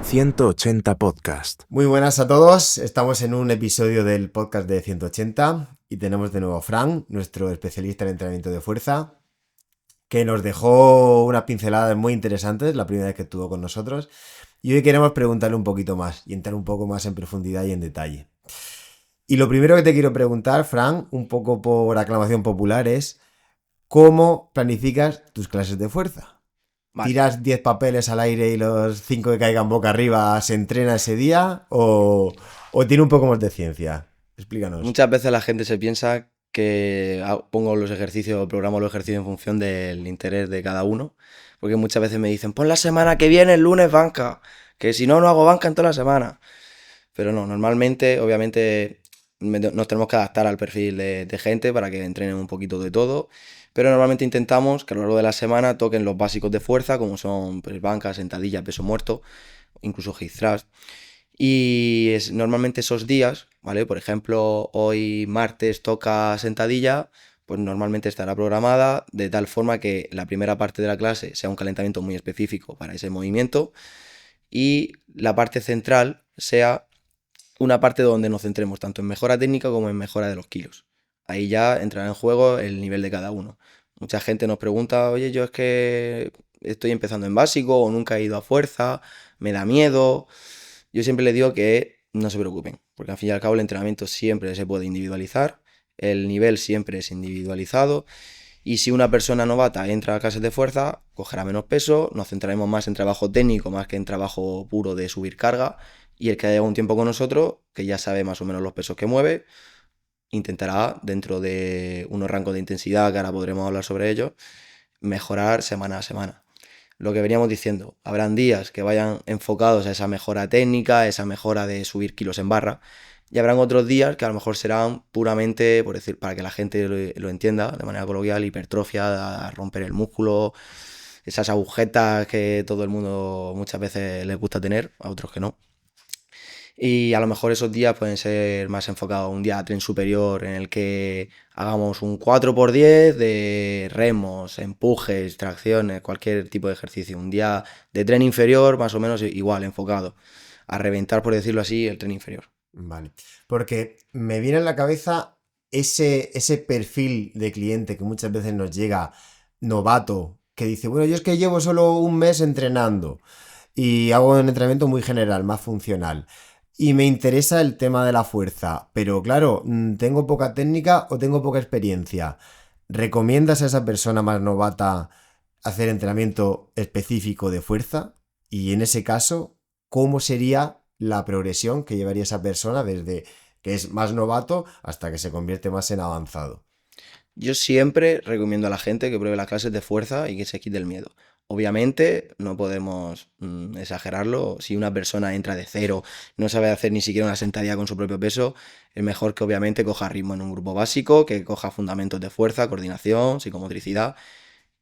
180 Podcast. Muy buenas a todos, estamos en un episodio del podcast de 180 y tenemos de nuevo a Fran, nuestro especialista en entrenamiento de fuerza, que nos dejó unas pinceladas muy interesantes la primera vez que estuvo con nosotros y hoy queremos preguntarle un poquito más y entrar un poco más en profundidad y en detalle. Y lo primero que te quiero preguntar, Fran, un poco por aclamación popular, es ¿cómo planificas tus clases de fuerza? Vale. ¿Tiras 10 papeles al aire y los 5 que caigan boca arriba se entrena ese día? ¿O tiene un poco más de ciencia? Explícanos. Muchas veces la gente se piensa que pongo los ejercicios o programo los ejercicios en función del interés de cada uno, porque muchas veces me dicen, pon la semana que viene, el lunes banca, que si no, no hago banca en toda la semana. Pero no, normalmente, obviamente, nos tenemos que adaptar al perfil de gente para que entrenen un poquito de todo, pero normalmente intentamos que a lo largo de la semana toquen los básicos de fuerza, como son pues, banca, sentadilla, peso muerto, incluso hip thrust. Y normalmente esos días, ¿vale? Por ejemplo, hoy martes toca sentadilla, pues normalmente estará programada de tal forma que la primera parte de la clase sea un calentamiento muy específico para ese movimiento y la parte central sea una parte donde nos centremos tanto en mejora técnica como en mejora de los kilos. Ahí ya entrará en juego el nivel de cada uno. Mucha gente nos pregunta, oye, yo es que estoy empezando en básico o nunca he ido a fuerza, me da miedo. Yo siempre les digo que no se preocupen, porque al fin y al cabo el entrenamiento siempre se puede individualizar, el nivel siempre es individualizado y si una persona novata entra a clases de fuerza, cogerá menos peso, nos centraremos más en trabajo técnico más que en trabajo puro de subir carga y el que haya un tiempo con nosotros, que ya sabe más o menos los pesos que mueve, intentará dentro de unos rangos de intensidad, que ahora podremos hablar sobre ellos, mejorar semana a semana. Lo que veníamos diciendo, habrán días que vayan enfocados a esa mejora técnica, esa mejora de subir kilos en barra, y habrán otros días que a lo mejor serán puramente, por decir, para que la gente lo entienda de manera coloquial, hipertrofia, a romper el músculo, esas agujetas que todo el mundo muchas veces les gusta tener, a otros que no. Y a lo mejor esos días pueden ser más enfocados a un día de tren superior en el que hagamos un 4x10 de remos, empujes, tracciones, cualquier tipo de ejercicio. Un día de tren inferior más o menos igual, enfocado a reventar, por decirlo así, el tren inferior. Vale, porque me viene en la cabeza ese perfil de cliente que muchas veces nos llega novato, que dice, bueno, yo es que llevo solo un mes entrenando y hago un entrenamiento muy general, más funcional. Y me interesa el tema de la fuerza, pero claro, tengo poca técnica o tengo poca experiencia. ¿Recomiendas a esa persona más novata hacer entrenamiento específico de fuerza? Y en ese caso, ¿cómo sería la progresión que llevaría esa persona desde que es más novato hasta que se convierte más en avanzado? Yo siempre recomiendo a la gente que pruebe las clases de fuerza y que se quite el miedo. Obviamente no podemos exagerarlo. Si una persona entra de cero, no sabe hacer ni siquiera una sentadilla con su propio peso, es mejor que obviamente coja ritmo en un grupo básico, que coja fundamentos de fuerza, coordinación, psicomotricidad.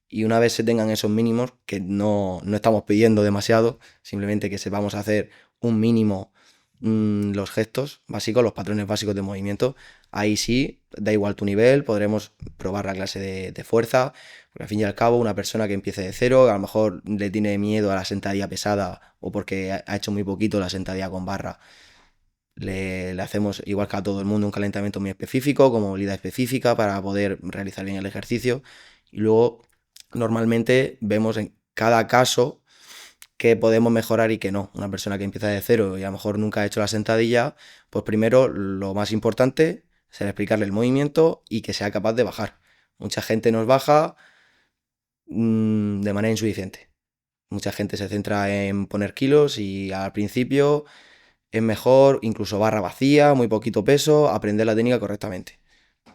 Y una vez se tengan esos mínimos, que no estamos pidiendo demasiado, simplemente que sepamos hacer un mínimo los gestos básicos, los patrones básicos de movimiento, ahí sí, da igual tu nivel, podremos probar la clase de fuerza, porque al fin y al cabo una persona que empiece de cero, a lo mejor le tiene miedo a la sentadilla pesada o porque ha hecho muy poquito la sentadilla con barra, le hacemos igual que a todo el mundo un calentamiento muy específico, con movilidad específica para poder realizar bien el ejercicio y luego normalmente vemos en cada caso que podemos mejorar y que no. Una persona que empieza de cero y a lo mejor nunca ha hecho la sentadilla, pues primero lo más importante será explicarle el movimiento y que sea capaz de bajar. Mucha gente nos baja de manera insuficiente. Mucha gente se centra en poner kilos y al principio es mejor incluso barra vacía, muy poquito peso, aprender la técnica correctamente.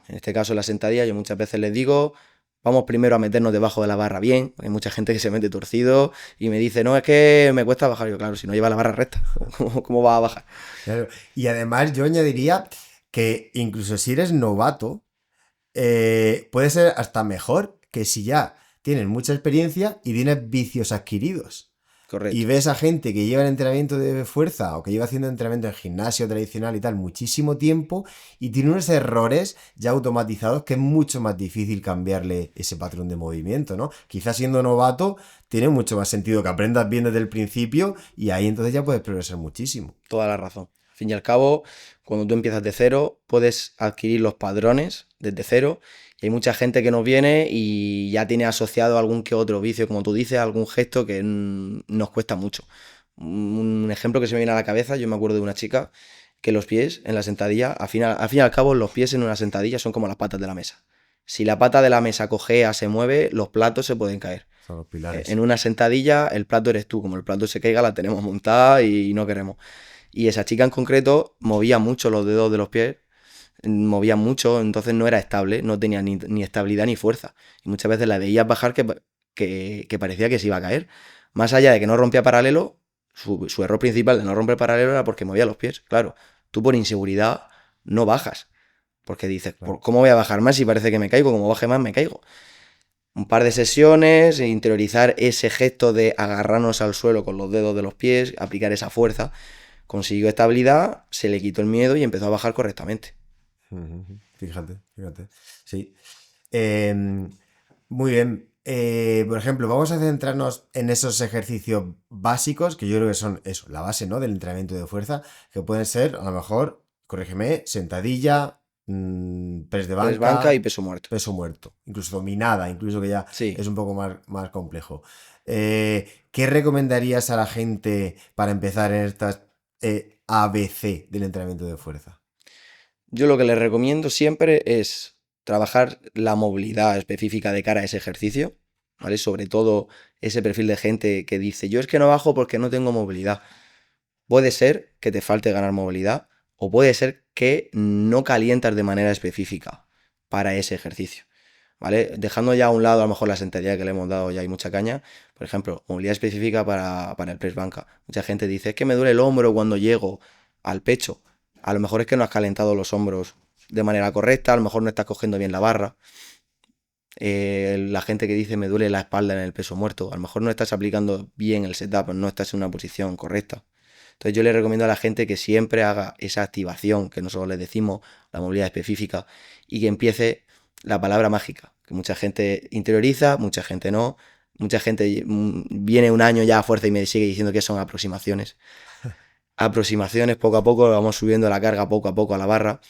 En este caso, en la sentadilla, yo muchas veces les digo, vamos primero a meternos debajo de la barra bien. Hay mucha gente que se mete torcido y me dice, no, es que me cuesta bajar. Yo, claro, si no lleva la barra recta, ¿cómo va a bajar? Claro. Y además yo añadiría que incluso si eres novato, puede ser hasta mejor que si ya tienes mucha experiencia y tienes vicios adquiridos. Correcto. Y ves a gente que lleva el entrenamiento de fuerza o que lleva haciendo entrenamiento en gimnasio tradicional y tal muchísimo tiempo y tiene unos errores ya automatizados que es mucho más difícil cambiarle ese patrón de movimiento, ¿no? Quizás siendo novato tiene mucho más sentido que aprendas bien desde el principio y ahí entonces ya puedes progresar muchísimo. Toda la razón. Al fin y al cabo, cuando tú empiezas de cero, puedes adquirir los padrones desde cero. Y hay mucha gente que nos viene y ya tiene asociado algún que otro vicio, como tú dices, algún gesto que nos cuesta mucho. Un ejemplo que se me viene a la cabeza, yo me acuerdo de una chica que los pies en la sentadilla, al fin y al cabo, los pies en una sentadilla son como las patas de la mesa. Si la pata de la mesa cojea, se mueve, los platos se pueden caer. Son los pilares. En una sentadilla, el plato eres tú. Como el plato se caiga, la tenemos montada y no queremos. Y esa chica en concreto movía mucho los dedos de los pies, movía mucho, entonces no era estable, no tenía ni estabilidad ni fuerza. Y muchas veces la veías bajar que parecía que se iba a caer. Más allá de que no rompía paralelo, su error principal de no romper paralelo era porque movía los pies. Claro, tú por inseguridad no bajas. Porque dices, Claro. ¿cómo voy a bajar más si parece que me caigo? Como baje más, me caigo. Un par de sesiones, interiorizar ese gesto de agarrarnos al suelo con los dedos de los pies, aplicar esa fuerza. Consiguió estabilidad, se le quitó el miedo y empezó a bajar correctamente. Fíjate. Sí. Muy bien. Por ejemplo, vamos a centrarnos en esos ejercicios básicos, que yo creo que son eso, la base, ¿no? Del entrenamiento de fuerza, que pueden ser, a lo mejor, corrígeme, sentadilla, press de Press banca, banca y peso muerto. peso muerto, incluso dominada, incluso que ya Sí. es un poco más complejo. ¿Qué recomendarías a la gente para empezar en estas ABC del entrenamiento de fuerza? Yo lo que les recomiendo siempre es trabajar la movilidad específica de cara a ese ejercicio, ¿vale? Sobre todo ese perfil de gente que dice, yo es que no bajo porque no tengo movilidad. Puede ser que te falte ganar movilidad o puede ser que no calientas de manera específica para ese ejercicio, ¿vale? Dejando ya a un lado a lo mejor la sentadilla que le hemos dado ya hay mucha caña, por ejemplo, movilidad específica para el press banca. Mucha gente dice, es que me duele el hombro cuando llego al pecho. A lo mejor es que no has calentado los hombros de manera correcta, a lo mejor no estás cogiendo bien la barra. La gente que dice me duele la espalda en el peso muerto, a lo mejor no estás aplicando bien el setup, no estás en una posición correcta. Entonces yo le recomiendo a la gente que siempre haga esa activación que nosotros les decimos, la movilidad específica, y que empiece la palabra mágica, que mucha gente interioriza, mucha gente no, mucha gente viene un año ya a fuerza y me sigue diciendo que son aproximaciones. Aproximaciones, poco a poco, vamos subiendo la carga poco a poco a la barra.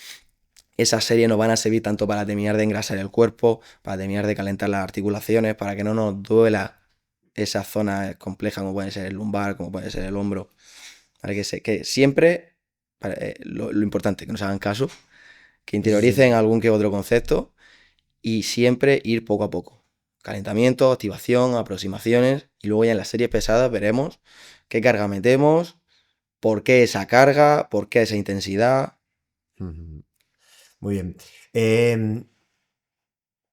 Esas series nos van a servir tanto para terminar de engrasar el cuerpo, para terminar de calentar las articulaciones, para que no nos duela esa zona compleja como puede ser el lumbar, como puede ser el hombro. Para que siempre, lo importante, que nos hagan caso, que interioricen algún que otro concepto y siempre ir poco a poco. Calentamiento, activación, aproximaciones y luego ya en las series pesadas veremos qué carga metemos, por qué esa carga, por qué esa intensidad. Muy bien.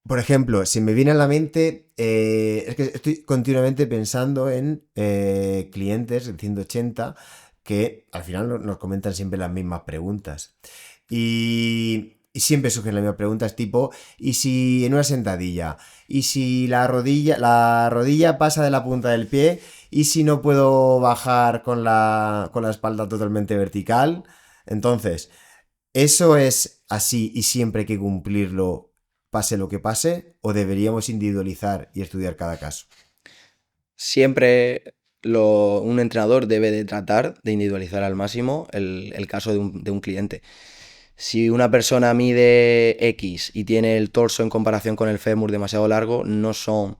Por ejemplo, si me viene a la mente, es que estoy continuamente pensando en clientes de 180 que al final nos comentan siempre las mismas preguntas. Y siempre surgen las mismas preguntas tipo, ¿y si en una sentadilla? ¿Y si la rodilla pasa de la punta del pie? ¿Y si no puedo bajar con la espalda totalmente vertical? Entonces, ¿eso es así y siempre hay que cumplirlo, pase lo que pase? ¿O deberíamos individualizar y estudiar cada caso? Siempre un entrenador debe de tratar de individualizar al máximo el caso de un cliente. Si una persona mide X y tiene el torso en comparación con el fémur demasiado largo, no son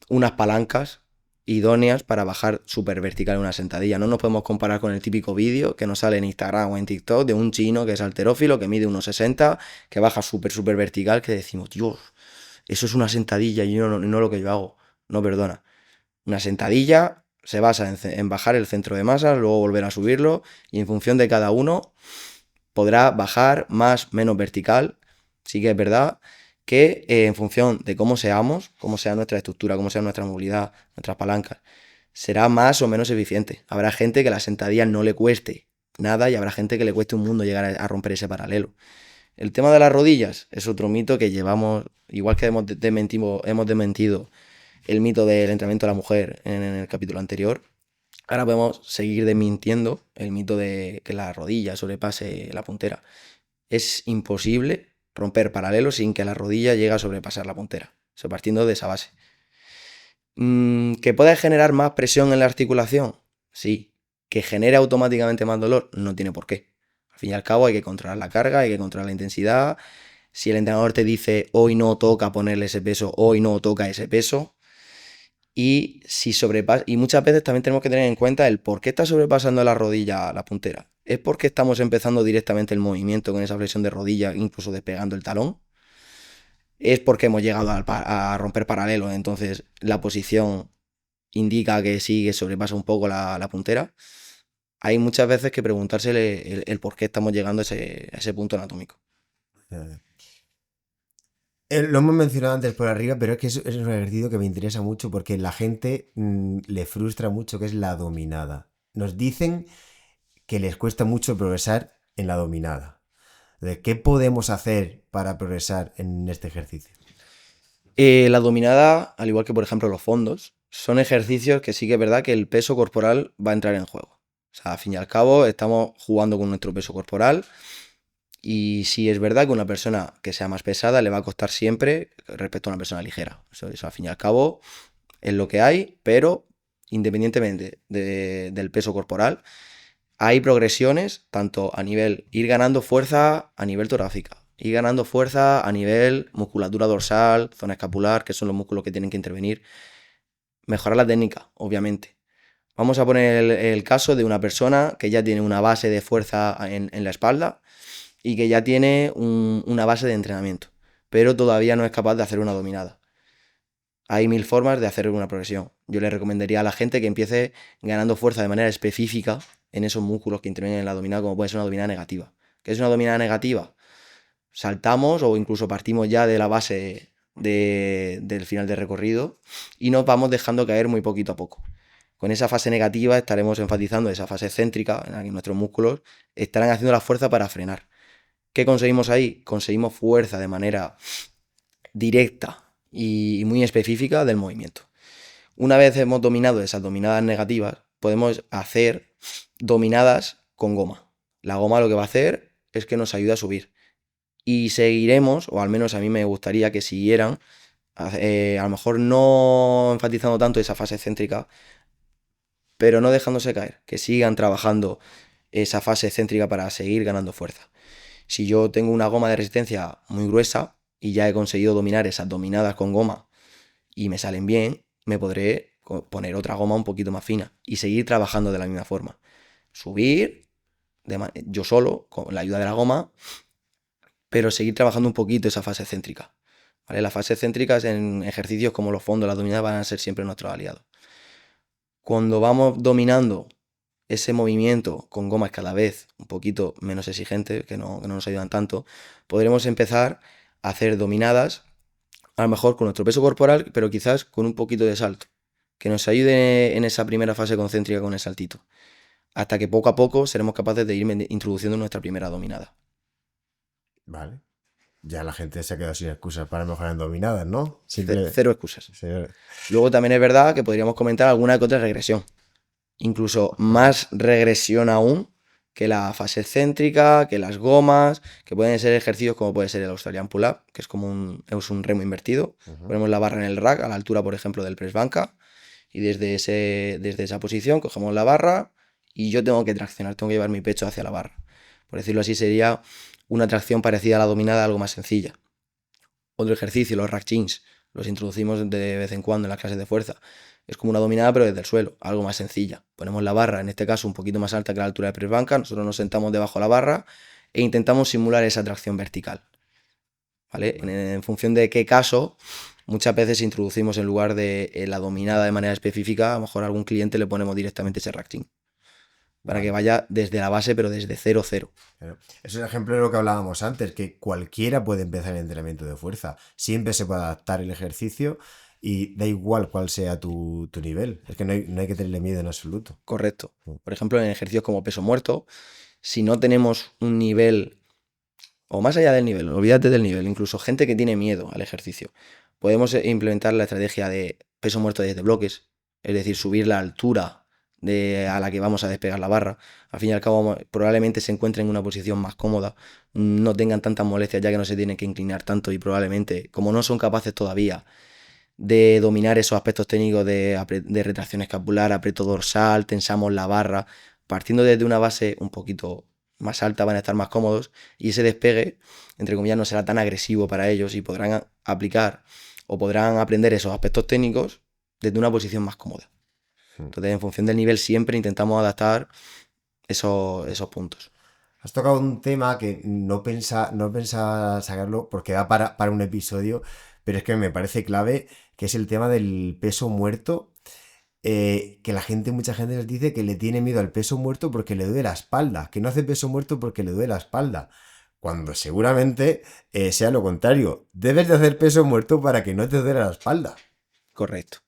unas palancas idóneas para bajar súper vertical en una sentadilla. No nos podemos comparar con el típico vídeo que nos sale en Instagram o en TikTok de un chino que es halterófilo, que mide unos 60, que baja súper vertical, que decimos, Dios, eso es una sentadilla y no lo que yo hago. No, perdona. Una sentadilla se basa en bajar el centro de masa, luego volver a subirlo y en función de cada uno podrá bajar más, menos vertical. Sí que es verdad que en función de cómo seamos, cómo sea nuestra estructura, cómo sea nuestra movilidad, nuestras palancas, será más o menos eficiente. Habrá gente que la sentadilla no le cueste nada y habrá gente que le cueste un mundo llegar a romper ese paralelo. El tema de las rodillas es otro mito que llevamos, igual que hemos desmentido el mito del entrenamiento de la mujer en el capítulo anterior. Ahora podemos seguir desmintiendo el mito de que la rodilla sobrepase la puntera. Es imposible romper paralelo sin que la rodilla llegue a sobrepasar la puntera, o sea, partiendo de esa base. ¿Que puede generar más presión en la articulación? Sí. ¿Que genere automáticamente más dolor? No tiene por qué. Al fin y al cabo hay que controlar la carga, hay que controlar la intensidad. Si el entrenador te dice hoy no toca ponerle ese peso, hoy no toca ese peso. Y si sobrepasa, y muchas veces también tenemos que tener en cuenta el por qué está sobrepasando la rodilla la puntera. ¿Es porque estamos empezando directamente el movimiento con esa flexión de rodilla, incluso despegando el talón? ¿Es porque hemos llegado a romper paralelo, entonces la posición indica que sí, que sobrepasa un poco la puntera? Hay muchas veces que preguntarse el por qué estamos llegando a ese punto anatómico. Lo hemos mencionado antes por arriba, pero es que es un ejercicio que me interesa mucho porque la gente le frustra mucho, que es la dominada. Nos dicen que les cuesta mucho progresar en la dominada. ¿De qué podemos hacer para progresar en este ejercicio? La dominada, al igual que por ejemplo los fondos, son ejercicios que sí que es verdad que el peso corporal va a entrar en juego. O sea, al fin y al cabo estamos jugando con nuestro peso corporal y sí es verdad que una persona que sea más pesada le va a costar siempre respecto a una persona ligera. Eso al fin y al cabo es lo que hay, pero independientemente del peso corporal, hay progresiones tanto a nivel ir ganando fuerza a nivel torácica, ir ganando fuerza a nivel musculatura dorsal, zona escapular, que son los músculos que tienen que intervenir. Mejorar la técnica, obviamente. Vamos a poner el caso de una persona que ya tiene una base de fuerza en la espalda y que ya tiene una base de entrenamiento, pero todavía no es capaz de hacer una dominada. Hay 1000 formas de hacer una progresión. Yo le recomendaría a la gente que empiece ganando fuerza de manera específica en esos músculos que intervienen en la dominada, como puede ser una dominada negativa. ¿Qué es una dominada negativa? Saltamos o incluso partimos ya de la base del final de recorrido y nos vamos dejando caer muy poquito a poco. Con esa fase negativa estaremos enfatizando esa fase céntrica en la que nuestros músculos estarán haciendo la fuerza para frenar. ¿Qué conseguimos ahí? Conseguimos fuerza de manera directa y muy específica del movimiento. Una vez hemos dominado esas dominadas negativas, podemos hacer dominadas con goma. La goma lo que va a hacer es que nos ayuda a subir. Y seguiremos, o al menos a mí me gustaría que siguieran, a lo mejor no enfatizando tanto esa fase céntrica, pero no dejándose caer, que sigan trabajando esa fase céntrica para seguir ganando fuerza. Si yo tengo una goma de resistencia muy gruesa y ya he conseguido dominar esas dominadas con goma y me salen bien, me podré poner otra goma un poquito más fina y seguir trabajando de la misma forma. Subir yo solo, con la ayuda de la goma, pero seguir trabajando un poquito esa fase céntrica. ¿Vale? Las fases céntricas en ejercicios como los fondos, las dominadas van a ser siempre nuestros aliados. Cuando vamos dominando ese movimiento con gomas cada vez un poquito menos exigentes, que no nos ayudan tanto, podremos empezar a hacer dominadas, a lo mejor con nuestro peso corporal, pero quizás con un poquito de salto, que nos ayude en esa primera fase concéntrica con el saltito, hasta que poco a poco seremos capaces de ir introduciendo nuestra primera dominada. Vale. Ya la gente se ha quedado sin excusas para mejorar en dominadas, ¿no? Cero excusas. Sí. Luego también es verdad que podríamos comentar alguna que otra regresión. Incluso más regresión aún que la fase céntrica, que las gomas, que pueden ser ejercicios como puede ser el Australian Pull-Up, que es como un remo invertido. Ponemos la barra en el rack a la altura, por ejemplo, del press banca y desde esa posición cogemos la barra y yo tengo que traccionar, tengo que llevar mi pecho hacia la barra. Por decirlo así, sería una tracción parecida a la dominada, algo más sencilla. Otro ejercicio, los rack chins, los introducimos de vez en cuando en las clases de fuerza. Es como una dominada pero desde el suelo, algo más sencilla. Ponemos la barra, en este caso un poquito más alta que la altura de press banca, nosotros nos sentamos debajo de la barra e intentamos simular esa tracción vertical. ¿Vale? En función de qué caso, muchas veces introducimos en lugar de la dominada de manera específica, a lo mejor a algún cliente le ponemos directamente ese rack chin. Para que vaya desde la base, pero desde 0-0. Es un ejemplo de lo que hablábamos antes, que cualquiera puede empezar el entrenamiento de fuerza. Siempre se puede adaptar el ejercicio y da igual cuál sea tu nivel. Es que no hay que tenerle miedo en absoluto. Correcto. Por ejemplo, en ejercicios como peso muerto, si no tenemos un nivel, o más allá del nivel, olvídate del nivel, incluso gente que tiene miedo al ejercicio, podemos implementar la estrategia de peso muerto desde bloques, es decir, subir la altura a la que vamos a despegar la barra. Al fin y al cabo, probablemente se encuentren en una posición más cómoda, no tengan tantas molestias ya que no se tienen que inclinar tanto y probablemente, como no son capaces todavía de dominar esos aspectos técnicos de retracción escapular, aprieto dorsal, tensamos la barra, partiendo desde una base un poquito más alta van a estar más cómodos y ese despegue, entre comillas, no será tan agresivo para ellos y podrán aplicar o podrán aprender esos aspectos técnicos desde una posición más cómoda. Entonces, en función del nivel, siempre intentamos adaptar esos puntos. Has tocado un tema que no pensaba sacarlo porque da para un episodio, pero es que me parece clave, que es el tema del peso muerto. Que mucha gente les dice que le tiene miedo al peso muerto porque le duele la espalda, que no hace peso muerto porque le duele la espalda, cuando seguramente sea lo contrario. Debes de hacer peso muerto para que no te duele la espalda. Correcto.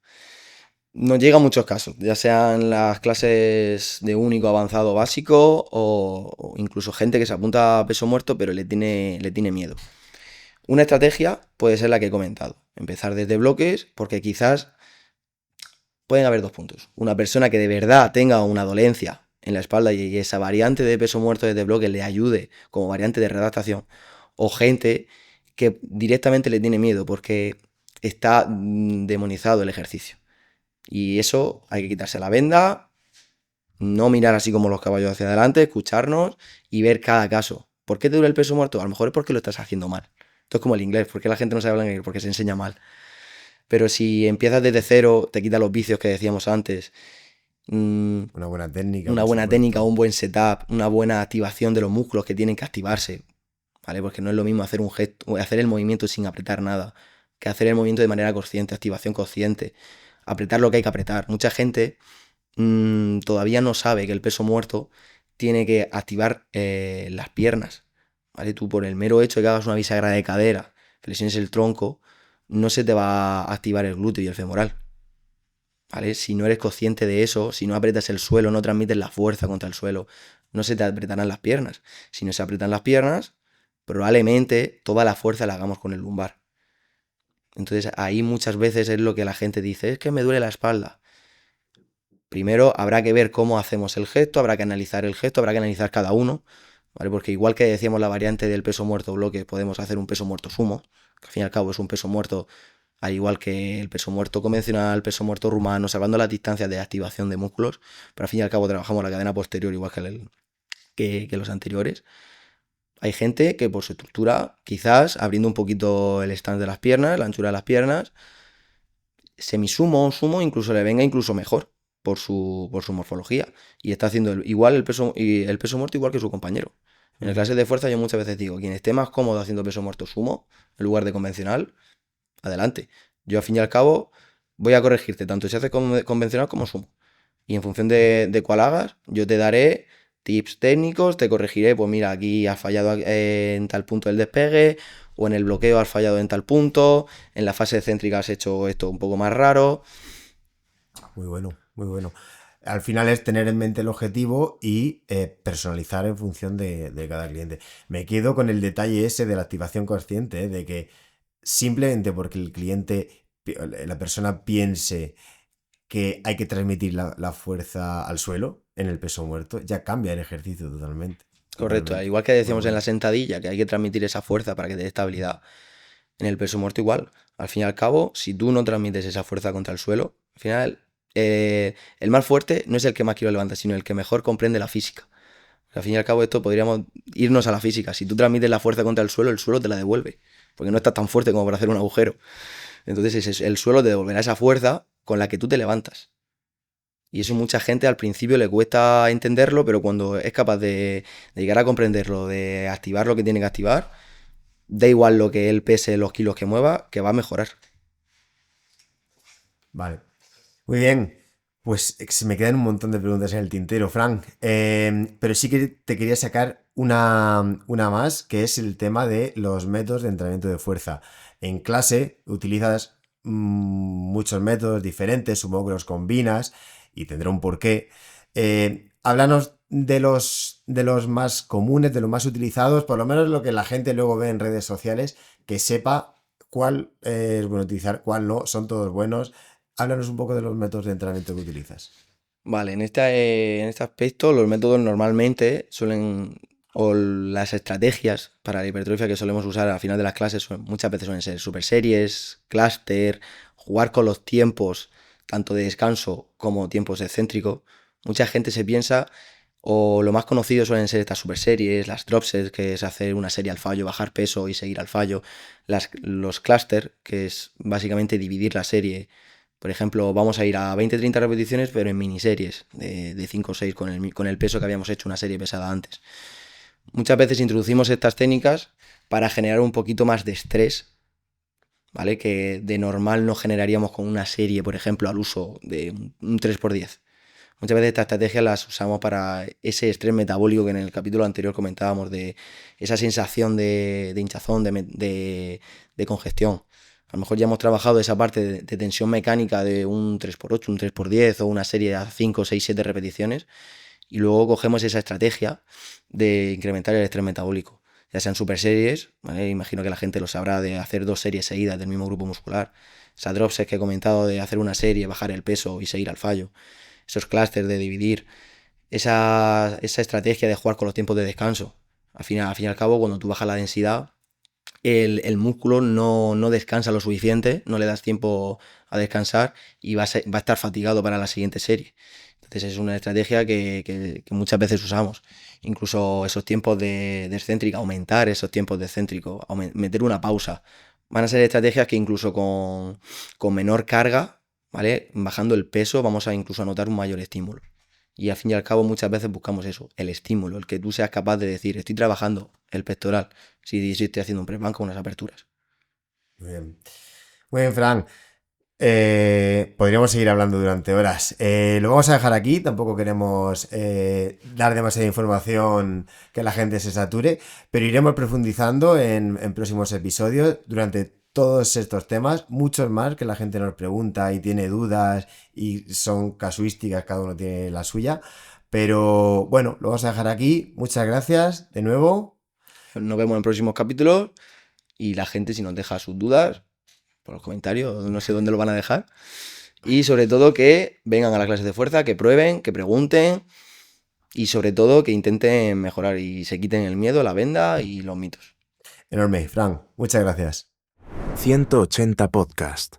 Nos llega muchos casos, ya sean las clases de único, avanzado, básico o incluso gente que se apunta a peso muerto pero le tiene miedo. Una estrategia puede ser la que he comentado, empezar desde bloques porque quizás pueden haber dos puntos. Una persona que de verdad tenga una dolencia en la espalda y esa variante de peso muerto desde bloques le ayude como variante de redactación o gente que directamente le tiene miedo porque está demonizado el ejercicio. Y eso hay que quitarse la venda, no mirar así como los caballos hacia adelante, escucharnos y ver cada caso. ¿Por qué te duele el peso muerto? A lo mejor es porque lo estás haciendo mal. Esto es como el inglés, ¿por qué la gente no sabe hablar inglés? Porque se enseña mal. Pero si empiezas desde cero, te quitas los vicios que decíamos antes, Una buena técnica. una por buena supuesto. técnica, un buen setup, una buena activación de los músculos que tienen que activarse, ¿vale? Porque no es lo mismo hacer un gesto, hacer el movimiento sin apretar nada, que hacer el movimiento de manera consciente, activación consciente, apretar lo que hay que apretar. Mucha gente todavía no sabe que el peso muerto tiene que activar las piernas, ¿vale? Tú por el mero hecho de que hagas una bisagra de cadera, flexiones el tronco, no se te va a activar el glúteo y el femoral, ¿vale? Si no eres consciente de eso, si no aprietas el suelo, no transmites la fuerza contra el suelo, no se te apretarán las piernas. Si no se apretan las piernas, probablemente toda la fuerza la hagamos con el lumbar. Entonces ahí muchas veces es lo que la gente dice, es que me duele la espalda. Primero habrá que ver cómo hacemos el gesto, habrá que analizar el gesto, habrá que analizar cada uno, ¿vale? Porque igual que decíamos la variante del peso muerto bloque, podemos hacer un peso muerto sumo, que al fin y al cabo es un peso muerto, al igual que el peso muerto convencional, el peso muerto rumano, salvando las distancias de activación de músculos, pero al fin y al cabo trabajamos la cadena posterior igual que los anteriores. Hay gente que por su estructura, quizás abriendo un poquito el stand de las piernas, la anchura de las piernas, semisumo o sumo incluso le venga incluso mejor por su morfología y está haciendo igual el peso muerto igual que su compañero. En las clases de fuerza yo muchas veces digo, quien esté más cómodo haciendo peso muerto sumo en lugar de convencional, adelante. Yo al fin y al cabo voy a corregirte tanto si haces convencional como sumo. Y en función de cuál hagas, yo te daré tips técnicos, te corregiré, pues mira, aquí has fallado en tal punto del despegue, o en el bloqueo has fallado en tal punto, en la fase céntrica has hecho esto un poco más raro. Muy bueno, muy bueno. Al final es tener en mente el objetivo y personalizar en función de cada cliente. Me quedo con el detalle ese de la activación consciente, de que simplemente porque el cliente, la persona piense que hay que transmitir la fuerza al suelo en el peso muerto, ya cambia el ejercicio totalmente. Correcto, Totalmente. igual que decíamos Muy en la bueno. sentadilla, que hay que transmitir esa fuerza para que te dé estabilidad. En el peso muerto igual. Al fin y al cabo, si tú no transmites esa fuerza contra el suelo, al final el más fuerte no es el que más kilo levanta, sino el que mejor comprende la física. Al fin y al cabo esto podríamos irnos a la física. Si tú transmites la fuerza contra el suelo te la devuelve. Porque no estás tan fuerte como para hacer un agujero. Entonces el suelo te devolverá esa fuerza con la que tú te levantas. Y eso mucha gente al principio le cuesta entenderlo, pero cuando es capaz de llegar a comprenderlo, de activar lo que tiene que activar, da igual lo que él pese, los kilos que mueva, que va a mejorar. Vale. Muy bien. Pues se me quedan un montón de preguntas en el tintero, Frank. Pero sí que te quería sacar una más, que es el tema de los métodos de entrenamiento de fuerza. En clase utilizas muchos métodos diferentes, supongo que los combinas y tendrá un porqué. Háblanos de los más comunes, de los más utilizados, por lo menos lo que la gente luego ve en redes sociales, que sepa cuál es bueno utilizar, cuál no, son todos buenos. Háblanos un poco de los métodos de entrenamiento que utilizas. Vale, en este aspecto los métodos normalmente o las estrategias para la hipertrofia que solemos usar al final de las clases muchas veces suelen ser super series, clúster, jugar con los tiempos, tanto de descanso como tiempos excéntricos. Mucha gente se piensa, o lo más conocido suelen ser estas super series, las drop sets, que es hacer una serie al fallo, bajar peso y seguir al fallo, los clúster, que es básicamente dividir la serie. Por ejemplo, vamos a ir a 20-30 repeticiones, pero en miniseries de 5 o 6 con el peso que habíamos hecho una serie pesada antes. Muchas veces introducimos estas técnicas para generar un poquito más de estrés, ¿vale? Que de normal no generaríamos con una serie, por ejemplo, al uso de un 3x10. Muchas veces estas estrategias las usamos para ese estrés metabólico que en el capítulo anterior comentábamos, de esa sensación de hinchazón, de congestión. A lo mejor ya hemos trabajado esa parte de tensión mecánica de un 3x8, un 3x10 o una serie de 5, 6, 7 repeticiones, y luego cogemos esa estrategia de incrementar el estrés metabólico, ya sean super series, ¿vale? Imagino que la gente lo sabrá, de hacer 2 series seguidas del mismo grupo muscular, esa drop set que he comentado de hacer una serie, bajar el peso y seguir al fallo, esos clústeres de dividir, esa estrategia de jugar con los tiempos de descanso. Al fin y al cabo, cuando tú bajas la densidad, el músculo no descansa lo suficiente, no le das tiempo a descansar y va a estar fatigado para la siguiente serie. Entonces es una estrategia que muchas veces usamos. Incluso esos tiempos de excéntrica, aumentar esos tiempos de excéntrico, meter una pausa. Van a ser estrategias que incluso con menor carga, ¿vale? Bajando el peso, vamos a incluso a notar un mayor estímulo. Y al fin y al cabo muchas veces buscamos eso, el estímulo, el que tú seas capaz de decir, estoy trabajando el pectoral, si estoy haciendo un press bank con unas aperturas. Muy bien, Fran. Podríamos seguir hablando durante horas. Lo vamos a dejar aquí. Tampoco queremos dar demasiada información que la gente se sature, pero iremos profundizando en próximos episodios durante todos estos temas, muchos más que la gente nos pregunta y tiene dudas y son casuísticas, cada uno tiene la suya. Pero bueno, lo vamos a dejar aquí. Muchas gracias de nuevo. Nos vemos en próximos capítulos y la gente, si nos deja sus dudas por los comentarios, no sé dónde lo van a dejar, y sobre todo que vengan a las clases de fuerza, que prueben, que pregunten y sobre todo que intenten mejorar y se quiten el miedo, la venda y los mitos. Enorme, Fran. Muchas gracias. 180 Podcast.